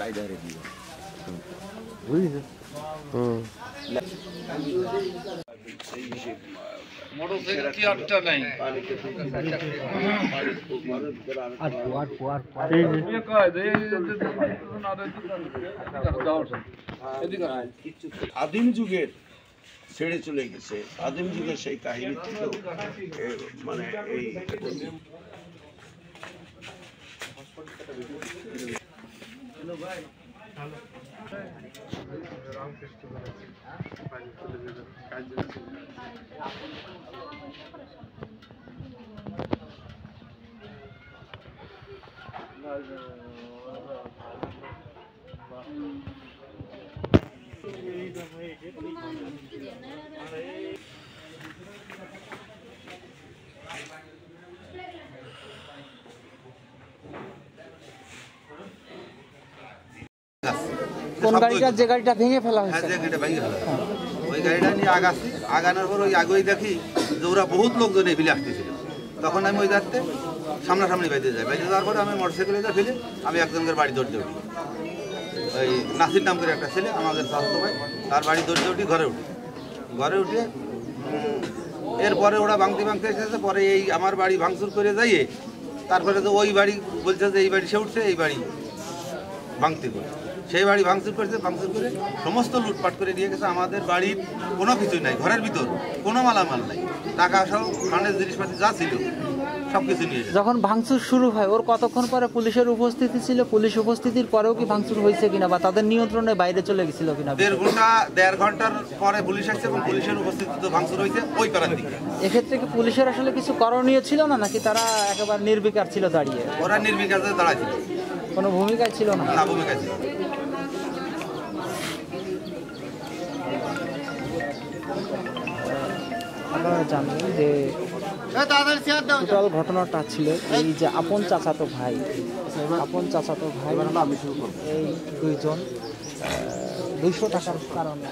কায়দারে দিয়ে বুঝলি মোটরসাইকেল কি আটটা নাই আদিম যুগের ছেড়ে চলে গেছে আদিম যুগের সেই কাহিনী থেকে মানে এই কোন গাড়িটা যে গাড়িটা ভেঙে ফেলা হয়েছে যে গাড়িটা ভেঙে ফেলা ওই গাড়িটা নিয়ে আগাচ্ছি আগানোর পর ওই আগেই দেখি যে ওরা বহুত লোকজন এগুলি আসতেছিল তখন আমি ওই যাতে সামনাসামনি বাইতে যাই বাইতে যাওয়ার পরে আমি মোটরসাইকেলে যা ফেলে আমি একজনের বাড়ি দৌড়তে উঠি ওই নাসির নাম করে একটা ছেলে আমাদের স্বাস্থ্য ভাই তার বাড়ি দৌড়তে উঠি ঘরে উঠে এরপরে ওরা ভাঙতে এসেছে পরে এই আমার বাড়ি ভাঙচুর করে যাইয়ে তারপরে তো ওই বাড়ি বলছে যে এই বাড়ি সে উঠছে এই বাড়ি ভাঙতে করে সেই বাড়ি ভাঙচুর করেছে ভাঙচুর করে সমস্ত লুটপাট করে নিয়ে গেছে আমাদের বাড়ির কোনো কিছুই নাই ঘরের ভিতর কোনো মালামাল নাই টাকা সব খানের জিনিসপাতি যা ছিল সব কিছু নিয়ে গেছে। যখন ভাঙচুর শুরু হয় ওর কতক্ষণ পরে পুলিশের উপস্থিতি ছিল পুলিশ উপস্থিতির পরেও কি ভাঙচুর হয়েছে কিনা বা তাদের নিয়ন্ত্রণে বাইরে চলে গেছিল কিনা 1.5 ঘন্টার পরে পুলিশ আসছে এবং পুলিশের উপস্থিতিতে ভাঙচুর হয়েছে ওই পাড়ার দিকে। এক্ষেত্রে কি পুলিশের আসলে কিছু করণীয় ছিল না নাকি তারা একেবারে নির্বিকার ছিল দাঁড়িয়ে ওরা নির্বিকারে দাঁড়াচ্ছিল কোনো ভূমিকায় ছিল না না ভূমিকা ছিল আপনারা জানেন যে টোটাল ঘটনাটা ছিল এই যে আপন চাচাতো ভাই এই দুইজন 200 টাকার কারণে